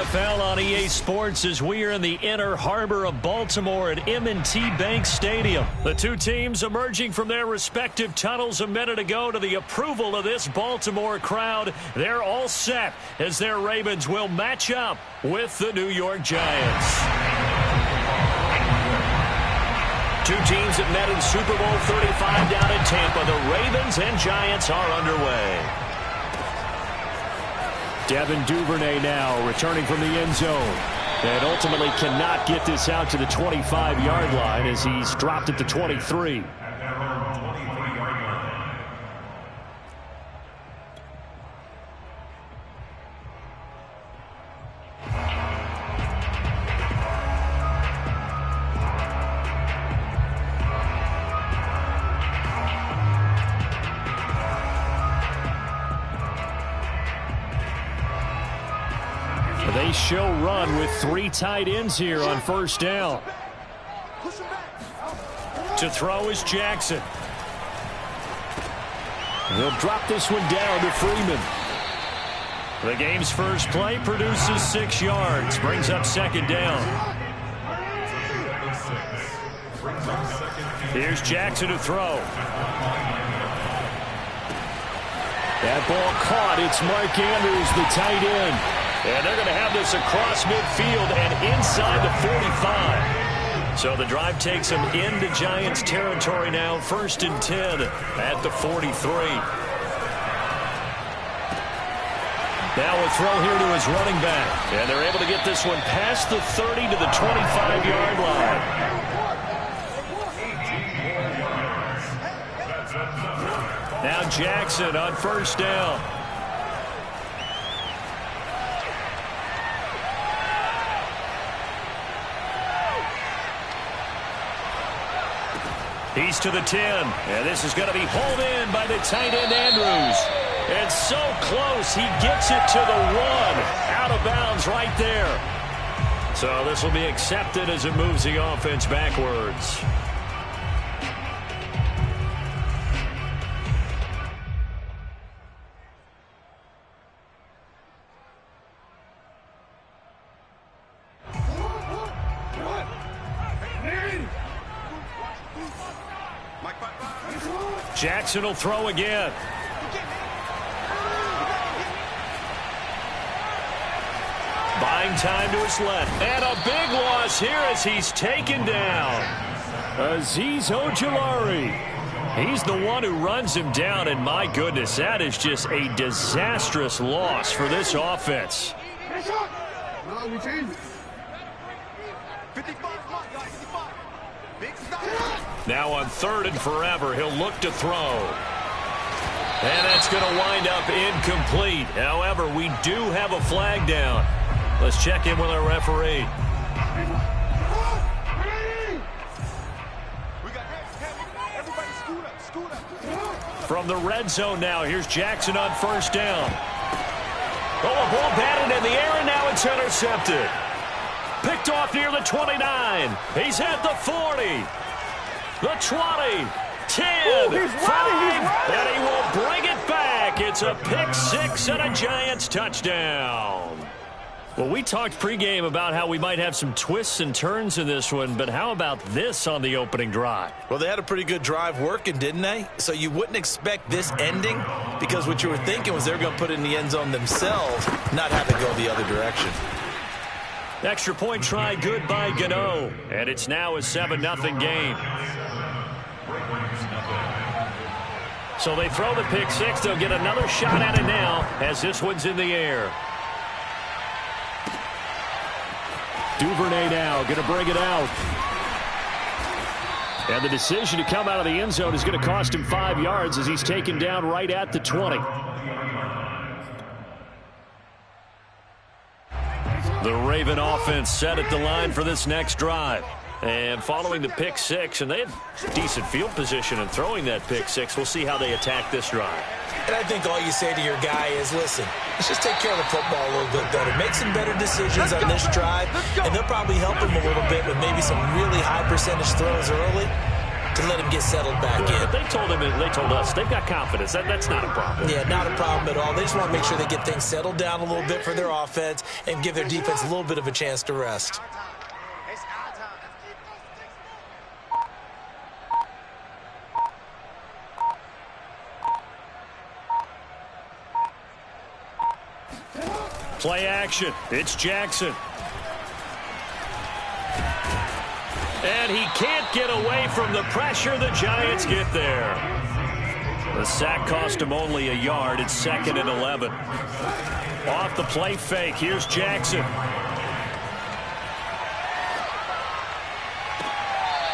NFL on EA Sports as we are in the inner harbor of Baltimore at M&T Bank Stadium. The two teams emerging from their respective tunnels a minute ago to the approval of this Baltimore crowd. They're all set as their Ravens will match up with the New York Giants. Two teams that met in Super Bowl 35 down in Tampa. The Ravens and Giants are underway. Devin Duvernay now returning from the end zone. And ultimately cannot get this out to the 25-yard line as he's dropped at the 23. They show run with three tight ends here on first down. To throw is Jackson. He'll drop this one down to Freeman. The game's first play produces 6 yards. Brings up second down. Here's Jackson to throw. That ball caught. It's Mark Andrews, the tight end. And they're going to have this across midfield and inside the 45. So the drive takes them into Giants territory now. 1st and 10 at the 43. Now a throw here to his running back. And they're able to get this one past the 30 to the 25-yard line. Now Jackson on first down. He's to the 10, and this is going to be hauled in by the tight end Andrews. And so close, he gets it to the 1. Out of bounds right there. So this will be accepted as it moves the offense backwards. Jackson will throw again. Buying time to his left. And a big loss here as he's taken down. Azeez Ojulari. He's the one who runs him down, and my goodness, that is just a disastrous loss for this offense. Now on 3rd and forever, he'll look to throw. And that's going to wind up incomplete. However, we do have a flag down. Let's check in with our referee. From the red zone now, here's Jackson on first down. Oh, a ball batted in the air, and now it's intercepted. Picked off near the 29. He's at the 40. The 20, 10, 5, and he will bring it back. It's a pick 6 and a Giants touchdown. Well, we talked pregame about how we might have some twists and turns in this one, but how about this on the opening drive? Well, they had a pretty good drive working, didn't they? So you wouldn't expect this ending because what you were thinking was they were going to put it in the end zone themselves, not have it go the other direction. Extra point try good by Gano, and it's now a 7-0 game. So they throw the pick 6. They'll get another shot at it now as this one's in the air. Duvernay now going to bring it out. And the decision to come out of the end zone is going to cost him 5 yards as he's taken down right at the 20. The Raven offense set at the line for this next drive. And following the pick 6, and they had decent field position in throwing that pick 6. We'll see how they attack this drive. And I think all you say to your guy is, listen, let's just take care of the football a little bit better. Make some better decisions on this drive, and they'll probably help him a little bit with maybe some really high percentage throws early. to let him get settled back in. They told us they've got confidence. That's not a problem. Yeah, not a problem at all. They just want to make sure they get things settled down a little bit for their offense and give their defense a little bit of a chance to rest. Play action. It's Jackson. And he can't get away from the pressure. The Giants get there. The sack cost him only a yard. It's 2nd and 11. Off the play fake. Here's Jackson.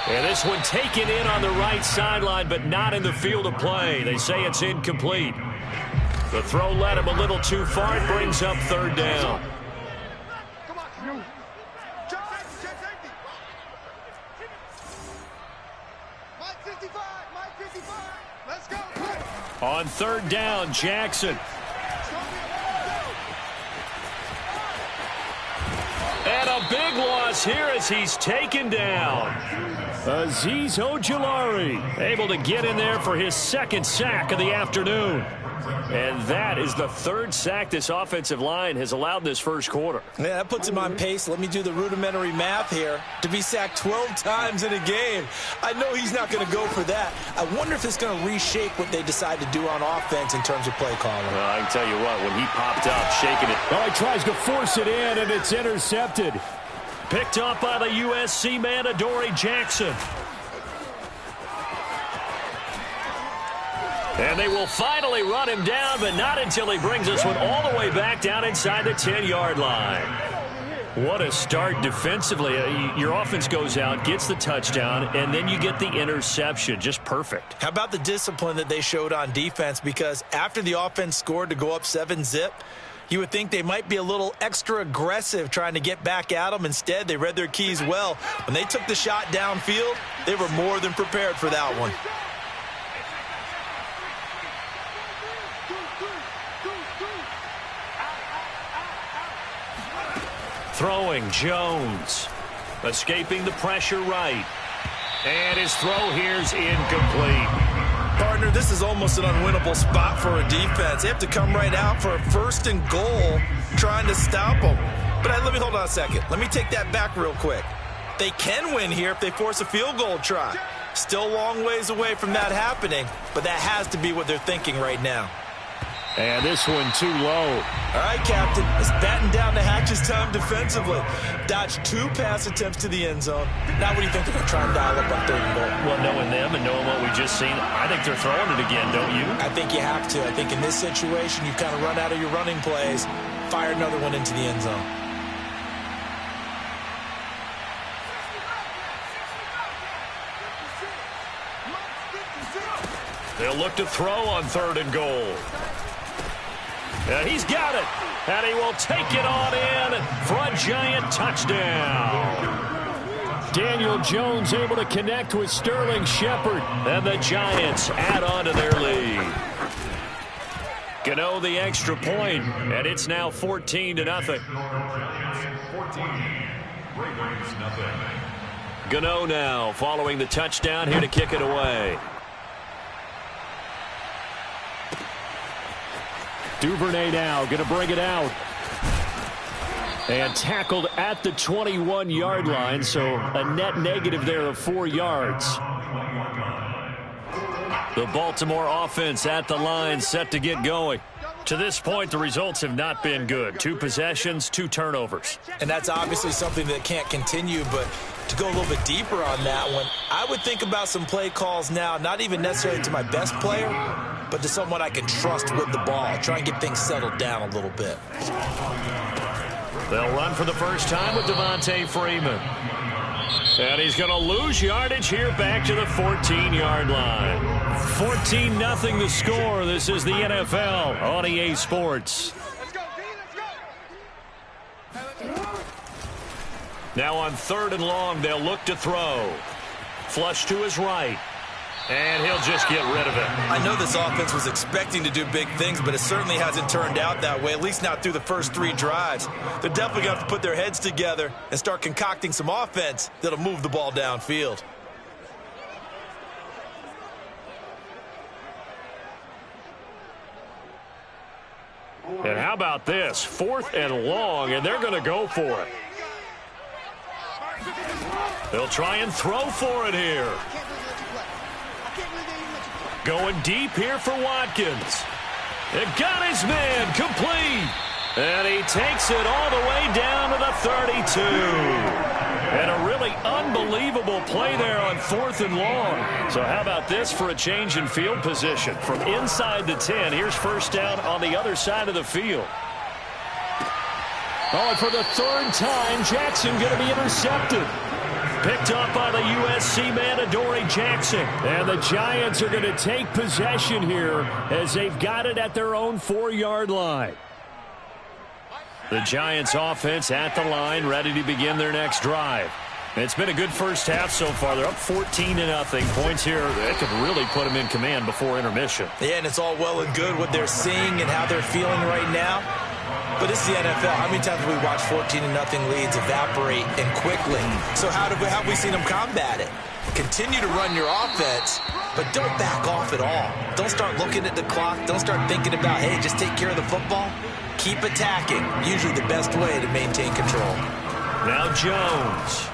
And this one taken in on the right sideline, but not in the field of play. They say it's incomplete. The throw led him a little too far. It brings up 3rd down. On 3rd down, Jackson. And a big loss here as he's taken down. Azeez Ojulari able to get in there for his 2nd sack of the afternoon. And that is the 3rd sack this offensive line has allowed this first quarter. Yeah, that puts him on pace. Let me do the rudimentary math here. To be sacked 12 times in a game, I know he's not going to go for that. I wonder if it's going to reshape what they decide to do on offense in terms of play calling. Well, I can tell you what, when he popped up, shaking it. Oh, he tries to force it in, and it's intercepted. Picked up by the USC man, Adoree Jackson. And they will finally run him down, but not until he brings this one all the way back down inside the 10-yard line. What a start defensively. Your offense goes out, gets the touchdown, and then you get the interception. Just perfect. How about the discipline that they showed on defense? Because after the offense scored to go up 7-zip, you would think they might be a little extra aggressive trying to get back at them. Instead, they read their keys well. When they took the shot downfield, they were more than prepared for that one. Throwing, Jones. Escaping the pressure right. And his throw here's incomplete. Partner, this is almost an unwinnable spot for a defense. They have to come right out for a 1st and goal trying to stop them. But let me hold on a second. Let me take that back real quick. They can win here if they force a field goal try. Still a long ways away from that happening, but that has to be what they're thinking right now. And this one too low. All right, Captain. It's batten down the hatches time defensively. Dodged 2 pass attempts to the end zone. Now what do you think they're going to try and dial up on 3rd and goal? Well, knowing them and knowing what we just seen, I think they're throwing it again, don't you? I think you have to. I think in this situation, you kind of run out of your running plays, fire another one into the end zone. They'll look to throw on 3rd and goal. And he's got it. And he will take it on in for a Giant touchdown. Daniel Jones able to connect with Sterling Shepard. And the Giants add on to their lead. Gano the extra point, and it's now 14-0. Gano now following the touchdown here to kick it away. Duvernay now going to bring it out. And tackled at the 21-yard line, so a net negative there of 4 yards. The Baltimore offense at the line, set to get going. To this point, the results have not been good. 2 possessions, 2 turnovers. And that's obviously something that can't continue, but to go a little bit deeper on that one, I would think about some play calls now, not even necessarily to my best player, but to someone I can trust with the ball. Try and get things settled down a little bit. They'll run for the first time with Devontae Freeman. And he's going to lose yardage here back to the 14-yard line. 14-0 the score. This is the NFL on EA Sports. Now on 3rd and long, they'll look to throw. Flush to his right. And he'll just get rid of it. I know this offense was expecting to do big things, but it certainly hasn't turned out that way, at least not through the first 3 drives. They're definitely going to have to put their heads together and start concocting some offense that'll move the ball downfield. And how about this? 4th and long, and they're going to go for it. They'll try and throw for it here. Going deep here for Watkins. It got his man complete. And he takes it all the way down to the 32. And a really unbelievable play there on 4th and long. So how about this for a change in field position? From inside the 10, here's first down on the other side of the field. Oh, and for the 3rd time, Jackson going to be intercepted. Picked up by the USC man, Adoree Jackson. And the Giants are going to take possession here as they've got it at their own 4-yard line. The Giants offense at the line, ready to begin their next drive. It's been a good first half so far. They're up 14-0. Points here that could really put them in command before intermission. Yeah, and it's all well and good what they're seeing and how they're feeling right now. But this is the NFL. How many times have we watched 14-0 leads evaporate and quickly? So how have we seen them combat it? Continue to run your offense, but don't back off at all. Don't start looking at the clock. Don't start thinking about, hey, just take care of the football. Keep attacking. Usually the best way to maintain control. Now Jones.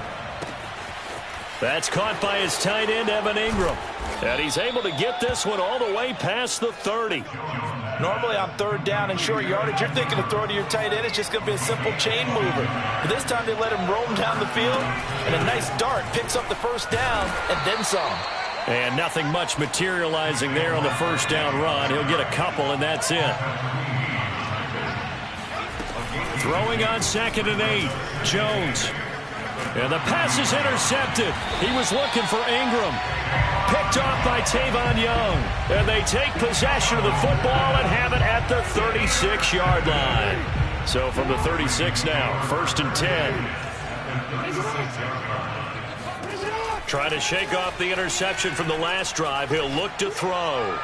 That's caught by his tight end, Evan Ingram. And he's able to get this one all the way past the 30. Normally on 3rd down and short yardage, you're thinking of throwing to your tight end. It's just going to be a simple chain mover. But this time they let him roam down the field, and a nice dart picks up the first down and then some. And nothing much materializing there on the first down run. He'll get a couple, and that's it. Throwing on 2nd and 8, Jones. And the pass is intercepted. He was looking for Ingram. Picked off by Tavon Young. And they take possession of the football and have it at the 36-yard line. So from the 36 now, 1st and 10. Trying to shake off the interception from the last drive. He'll look to throw.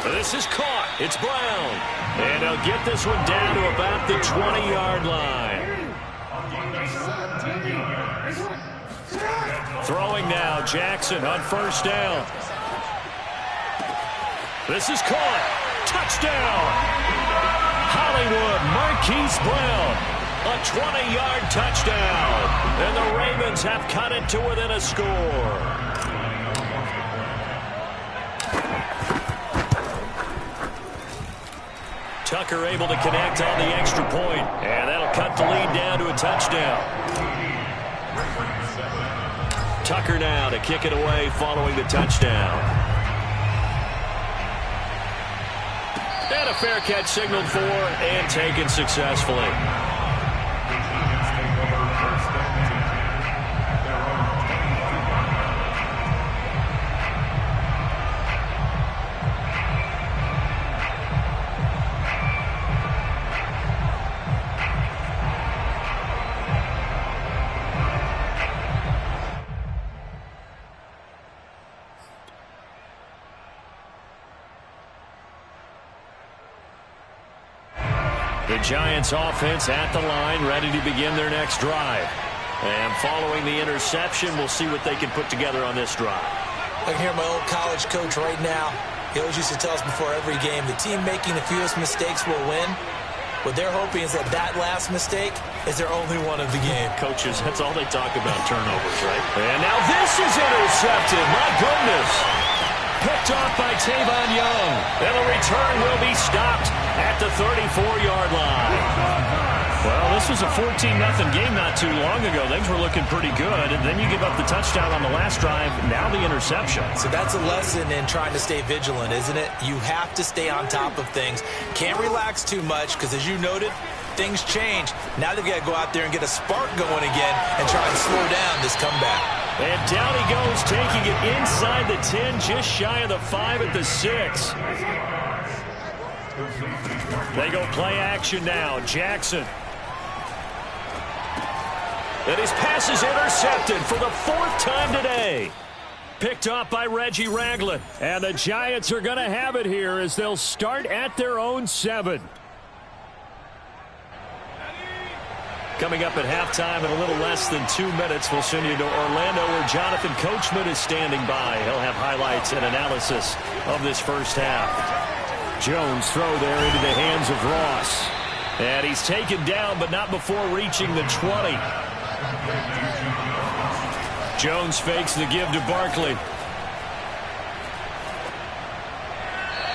This is caught. It's Brown. And he'll get this one down to about the 20-yard line. Throwing now, Jackson on 1st down. This is caught. Touchdown. Hollywood Marquise Brown. A 20-yard touchdown. And the Ravens have cut it to within a score. Tucker able to connect on the extra point. And that'll cut the lead down to a touchdown. Tucker now to kick it away following the touchdown. And a fair catch signaled for and taken successfully. The Giants offense at the line, ready to begin their next drive. And following the interception, we'll see what they can put together on this drive. I can hear my old college coach right now. He always used to tell us before every game, the team making the fewest mistakes will win. What they're hoping is that last mistake is their only one of the game. Coaches, that's all they talk about, turnovers, right? And now this is intercepted. My goodness. Picked off by Tavon Young. And the return will be stopped at the 34-yard line. Well, this was a 14-0 game not too long ago. Things were looking pretty good. And then you give up the touchdown on the last drive. Now the interception. So that's a lesson in trying to stay vigilant, isn't it? You have to stay on top of things. Can't relax too much because, as you noted, things change. Now they've got to go out there and get a spark going again and try and slow down this comeback. And down he goes, taking it inside the 10, just shy of the 5 at the 6. They go play action now. Jackson. And his pass is intercepted for the 4th time today. Picked off by Reggie Ragland. And the Giants are going to have it here as they'll start at their own 7. Coming up at halftime in a little less than 2 minutes, we'll send you to Orlando where Jonathan Coachman is standing by. He'll have highlights and analysis of this first half. Jones throw there into the hands of Ross. And he's taken down, but not before reaching the 20. Jones fakes the give to Barkley.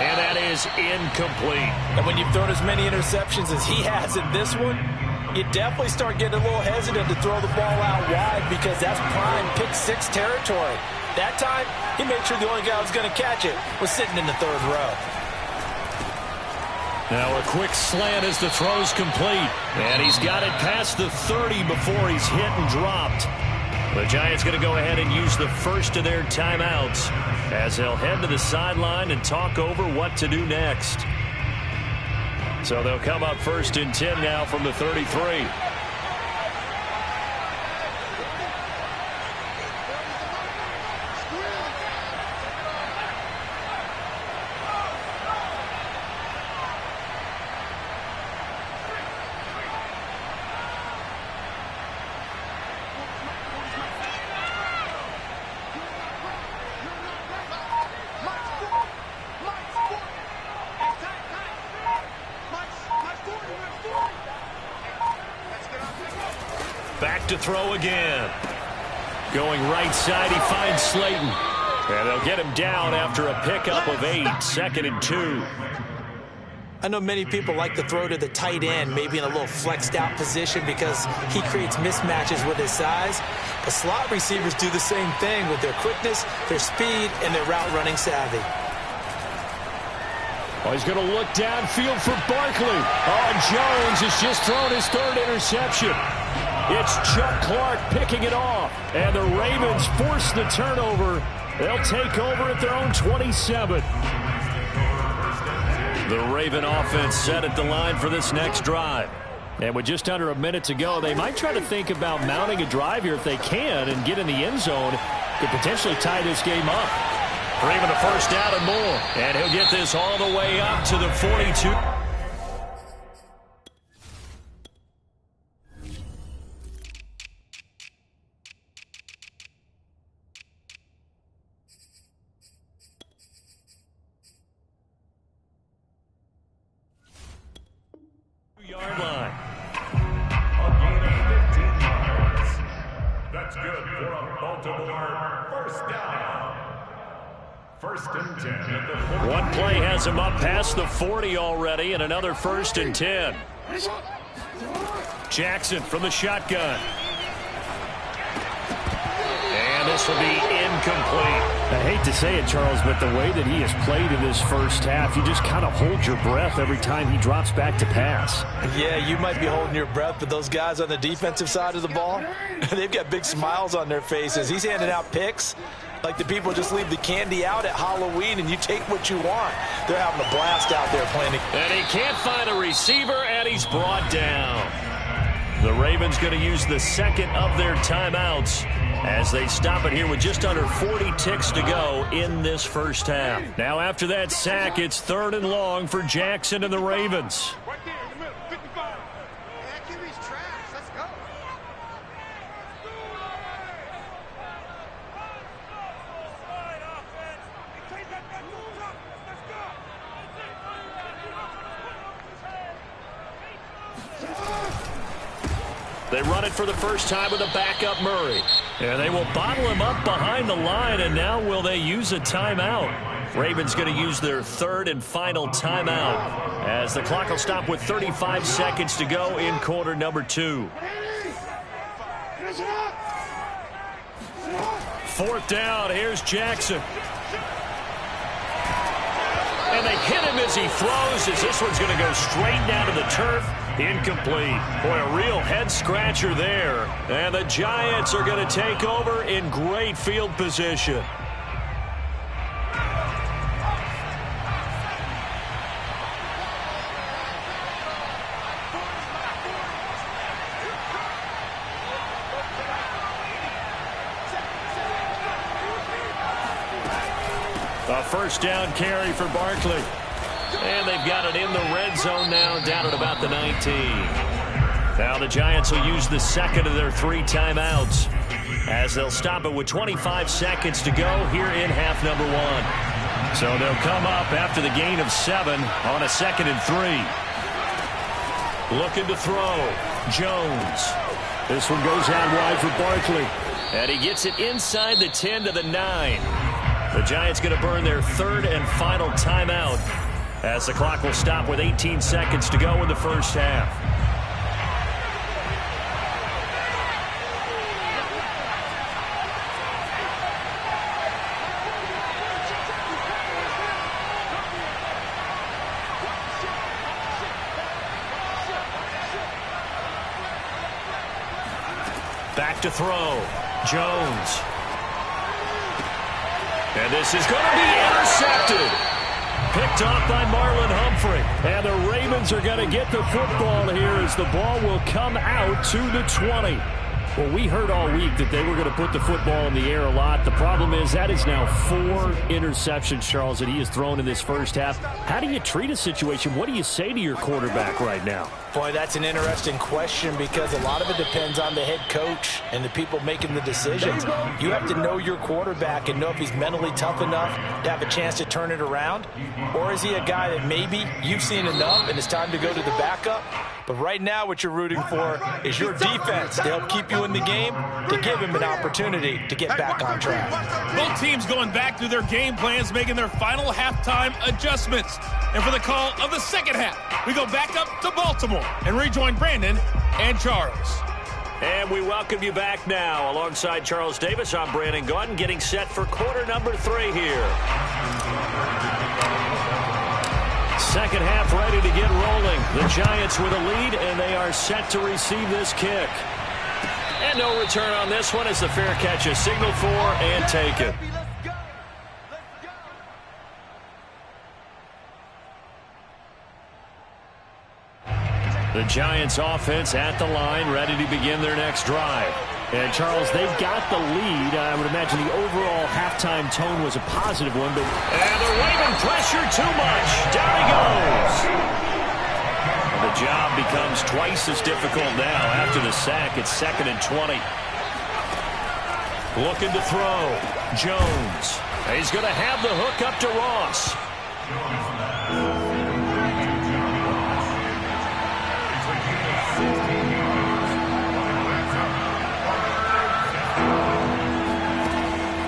And that is incomplete. And when you've thrown as many interceptions as he has in this one, you definitely start getting a little hesitant to throw the ball out wide because that's prime pick six territory. That time, he made sure the only guy who was going to catch it was sitting in the third row. Now a quick slant as the throw's complete. And he's got it past the 30 before he's hit and dropped. The Giants going to go ahead and use the first of their timeouts as they'll head to the sideline and talk over what to do next. So they'll come up 1st and 10 now from the 33. Back to throw again. Going right side, he finds Slayton. And they'll get him down after a pickup of 8, 2nd and 2. I know many people like to throw to the tight end, maybe in a little flexed out position because he creates mismatches with his size. But slot receivers do the same thing with their quickness, their speed, and their route running savvy. Oh, he's going to look downfield for Barkley. Oh, and Jones has just thrown his 3rd interception. It's Chuck Clark picking it off. And the Ravens force the turnover. They'll take over at their own 27. The Raven offense set at the line for this next drive. And with just under a minute to go, they might try to think about mounting a drive here if they can and get in the end zone. Could potentially tie this game up. For even a first down and more. And he'll get this all the way up to the 42. Yard line. A gain of 15 yards. That's good for a Baltimore first down. 1st and 10 at the 40. One play has him up past the 40 already, and another 1st and 10. Jackson from the shotgun. And this will be incomplete. I hate to say it, Charles, but the way that he has played in this first half, you just kind of hold your breath every time he drops back to pass. Yeah, you might be holding your breath, but those guys on the defensive side of the ball, they've got big smiles on their faces. He's handing out picks like the people just leave the candy out at Halloween and you take what you want. They're having a blast out there playing. And he can't find a receiver, and he's brought down. The Ravens going to use the 2nd of their timeouts as they stop it here with just under 40 ticks to go in this first half. Now after that sack, it's 3rd and long for Jackson and the Ravens. Right there in the middle, 55. That QB's trash. Let's go. They run it for the first time with a backup Murray. And they will bottle him up behind the line, and now will they use a timeout? Ravens going to use their 3rd and final timeout as the clock will stop with 35 seconds to go in quarter number 2. 4th down, here's Jackson. And they hit him as he throws, as this one's going to go straight down to the turf. Incomplete. Boy, a real head-scratcher there. And the Giants are going to take over in great field position. A first down carry for Barkley. And they've got it in the red zone now, down at about the 19. Now the Giants will use the 2nd of their 3 timeouts as they'll stop it with 25 seconds to go here in half number 1. So they'll come up after the gain of 7 on a 2nd and 3. Looking to throw. Jones. This one goes out wide for Barkley. And he gets it inside the 10 to the 9. The Giants going to burn their 3rd and final timeout as the clock will stop with 18 seconds to go in the first half. Back to throw. Jones. And this is going to be intercepted. Picked off by Marlon Humphrey. And the Ravens are going to get the football here as the ball will come out to the 20. Well, we heard all week that they were going to put the football in the air a lot. The problem is that is now 4 interceptions, Charles, that he has thrown in this first half. How do you treat a situation? What do you say to your quarterback right now? Boy, that's an interesting question because a lot of it depends on the head coach and the people making the decisions. You have to know your quarterback and know if he's mentally tough enough to have a chance to turn it around, or is he a guy that maybe you've seen enough and it's time to go to the backup? But right now what you're rooting for is your defense to help keep you in the game, to give him an opportunity to get back on track. Both teams going back through their game plans, making their final halftime adjustments. And for the call of the second half, we go back up to Baltimore and rejoin Brandon and Charles. And we welcome you back now. Alongside Charles Davis, I'm Brandon Gaudin, getting set for quarter number 3 here. Second half ready to get rolling. The Giants with a lead, and they are set to receive this kick. And no return on this one as the fair catch is signaled for and taken. The Giants offense at the line, ready to begin their next drive. And, Charles, they've got the lead. I would imagine the overall halftime tone was a positive one. But and they're waving pressure too much. Down he goes. The job becomes twice as difficult now after the sack. It's 2nd and 20. Looking to throw. Jones. He's going to have the hook up to Ross.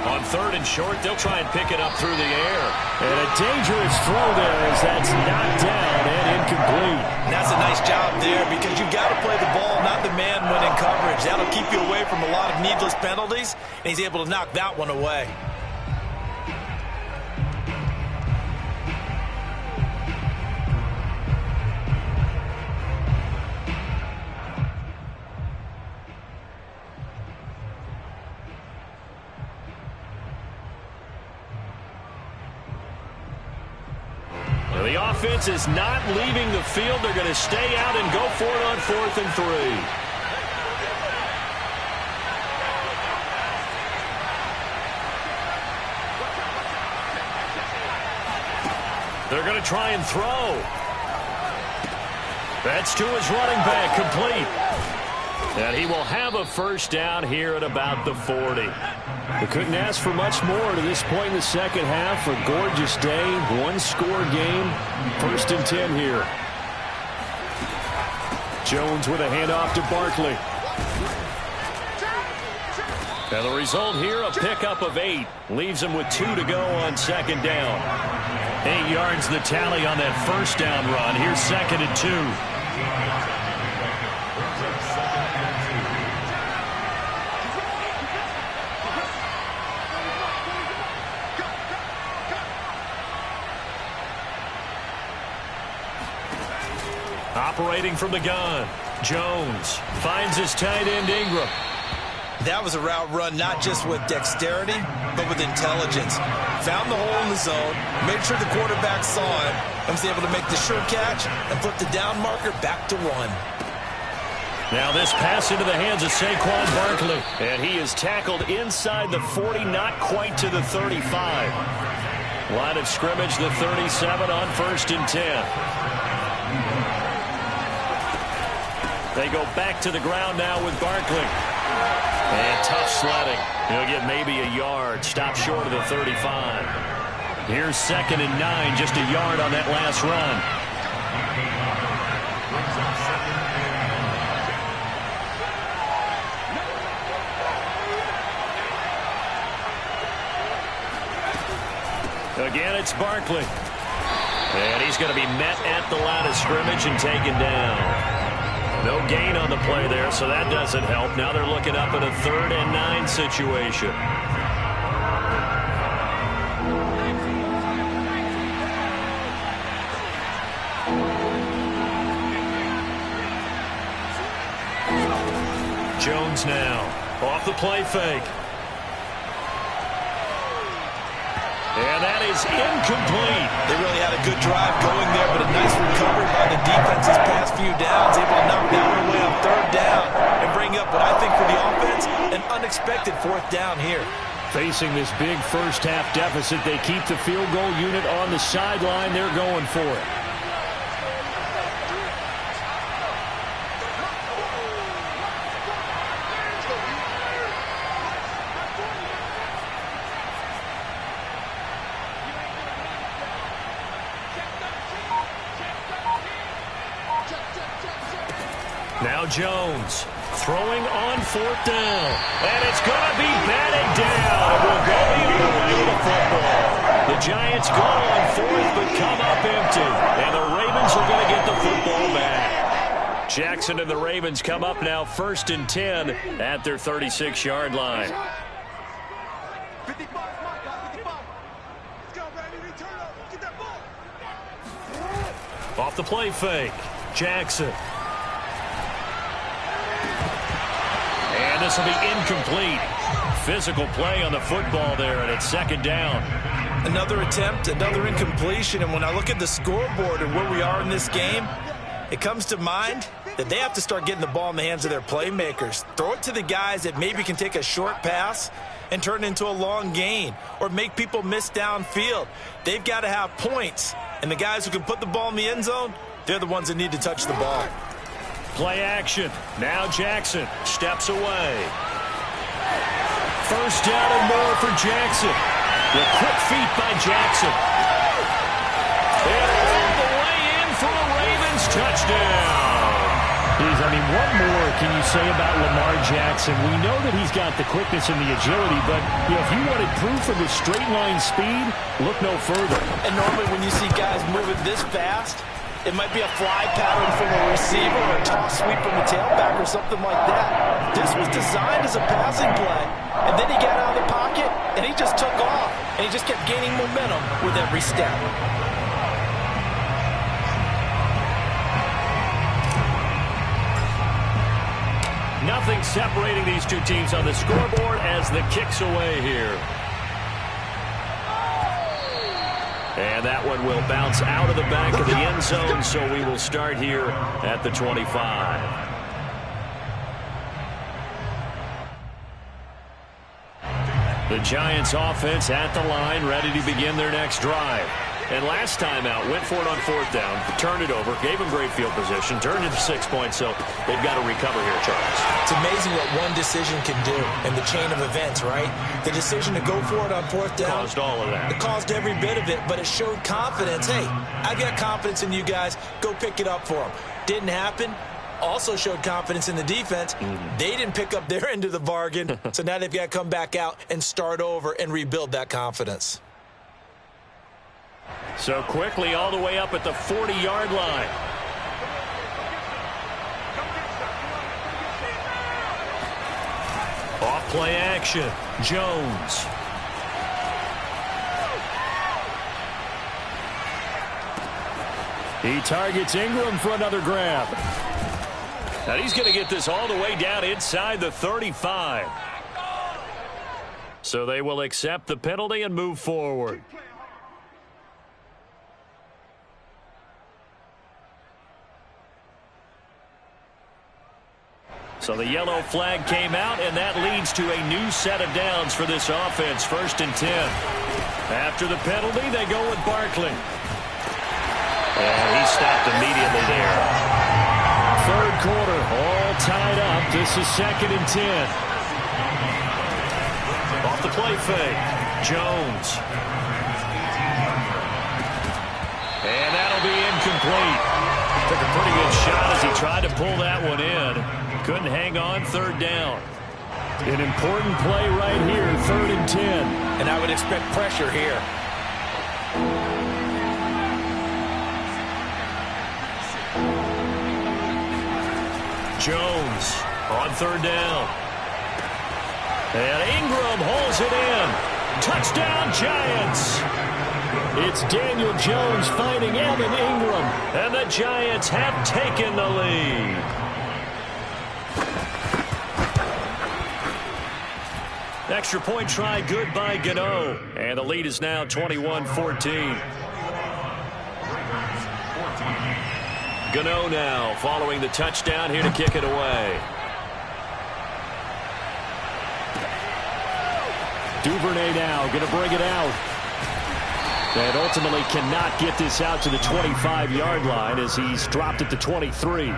On 3rd and short, they'll try and pick it up through the air. And a dangerous throw there as that's knocked down and incomplete. And that's a nice job there because you've got to play the ball, not the man when in coverage. That'll keep you away from a lot of needless penalties, and he's able to knock that one away. The offense is not leaving the field. They're going to stay out and go for it on 4th and 3. They're going to try and throw. That's to his running back, complete. And he will have a first down here at about the 40. They couldn't ask for much more to this point in the second half. A gorgeous day, 1-score game. 1st and 10 here. Jones with a handoff to Barkley. And the result here, a pickup of 8. Leaves him with 2 to go on 2nd down. 8 yards the tally on that first down run. Here's 2nd and 2. Operating from the gun, Jones finds his tight end Ingram. That was a route run not just with dexterity, but with intelligence. Found the hole in the zone, made sure the quarterback saw him, and was able to make the sure catch and flip the down marker back to 1. Now this pass into the hands of Saquon Barkley. And he is tackled inside the 40, not quite to the 35. Line of scrimmage, the 37 on 1st and 10. They go back to the ground now with Barkley. And tough sledding. He'll get maybe a yard. Stop short of the 35. Here's 2nd and 9, just a yard on that last run. Again, it's Barkley. And he's going to be met at the line of scrimmage and taken down. No gain on the play there, so that doesn't help. Now they're looking up at a 3rd and 9 situation. Jones now off the play fake. And that is incomplete. They really had a good drive going there, but a nice recovery by the defense's past few downs, able to knock that one away on 3rd down and bring up what I think for the offense, an unexpected 4th down here. Facing this big first-half deficit, they keep the field goal unit on the sideline. They're going for it. Now Jones throwing on 4th down. And it's going to be batted down. It will go the other way with the football. The Giants go on 4th but come up empty. And the Ravens are going to get the football back. Jackson and the Ravens come up now 1st and 10 at their 36-yard line. 55, let's go, baby. Return up. Get that ball. Off the play fake. Jackson. And this will be incomplete. Physical play on the football there, and it's 2nd down. Another attempt, another incompletion, and when I look at the scoreboard and where we are in this game, it comes to mind that they have to start getting the ball in the hands of their playmakers. Throw it to the guys that maybe can take a short pass and turn it into a long gain or make people miss downfield. They've got to have points, and the guys who can put the ball in the end zone, they're the ones that need to touch the ball. Play action. Now Jackson steps away. 1st down and more for Jackson. The quick feet by Jackson. And all the way in for a Ravens touchdown. What more can you say about Lamar Jackson? We know that he's got the quickness and the agility, but if you wanted proof of his straight line speed, look no further. And normally when you see guys moving this fast, it might be a fly pattern from a receiver or a toss sweep from a tailback or something like that. This was designed as a passing play, and then he got out of the pocket, and he just took off, and he just kept gaining momentum with every step. Nothing separating these two teams on the scoreboard as the kick's away here. And that one will bounce out of the back of the end zone, so we will start here at the 25. The Giants offense at the line, ready to begin their next drive. And last time out, went for it on 4th down, turned it over, gave them great field position, turned it to 6 points, so they've got to recover here, Charles. It's amazing what one decision can do in the chain of events, right? The decision to go for it on 4th down. Caused all of that. It caused every bit of it, but it showed confidence. Hey, I've got confidence in you guys. Go pick it up for them. Didn't happen. Also showed confidence in the defense. They didn't pick up their end of the bargain, so now they've got to come back out and start over and rebuild that confidence. So quickly all the way up at the 40-yard line. Off play action. Jones. He targets Ingram for another grab. Now he's going to get this all the way down inside the 35. So they will accept the penalty and move forward. So the yellow flag came out, and that leads to a new set of downs for this offense. 1st and 10. After the penalty, they go with Barkley. And he stopped immediately there. 3rd quarter, all tied up. This is 2nd and 10. Off the play fake. Jones. shot as he tried to pull that one in. Couldn't hang on. Third down. An important play right here, 3rd and 10. And I would expect pressure here. Jones on 3rd down. And Ingram holds it in. Touchdown, Giants. It's Daniel Jones finding Evan Ingram. And the Giants have taken the lead. Extra point try good by Gano. And the lead is now 21-14. Gano now following the touchdown here to kick it away. Duvernay now going to bring it out. And ultimately cannot get this out to the 25-yard line as he's dropped at the 23.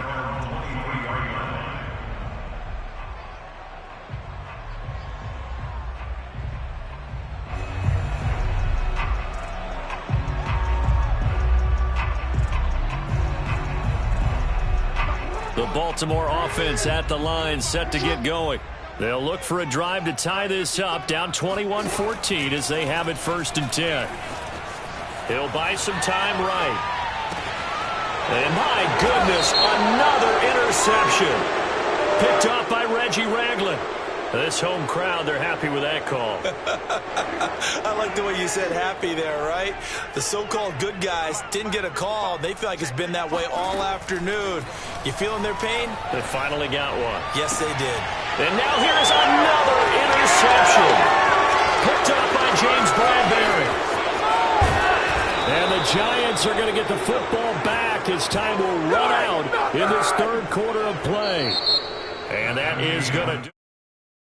The Baltimore offense at the line, set to get going. They'll look for a drive to tie this up, down 21-14 as they have it 1st and 10. He'll buy some time right. And my goodness, another interception. Picked off by Reggie Ragland. This home crowd, they're happy with that call. I like the way you said happy there, right? The so-called good guys didn't get a call. They feel like it's been that way all afternoon. You feeling their pain? They finally got one. Yes, they did. And now here's another interception. Picked up by James Bradbury. And the Giants are going to get the football back as time will run out in this 3rd quarter of play. And that is going to do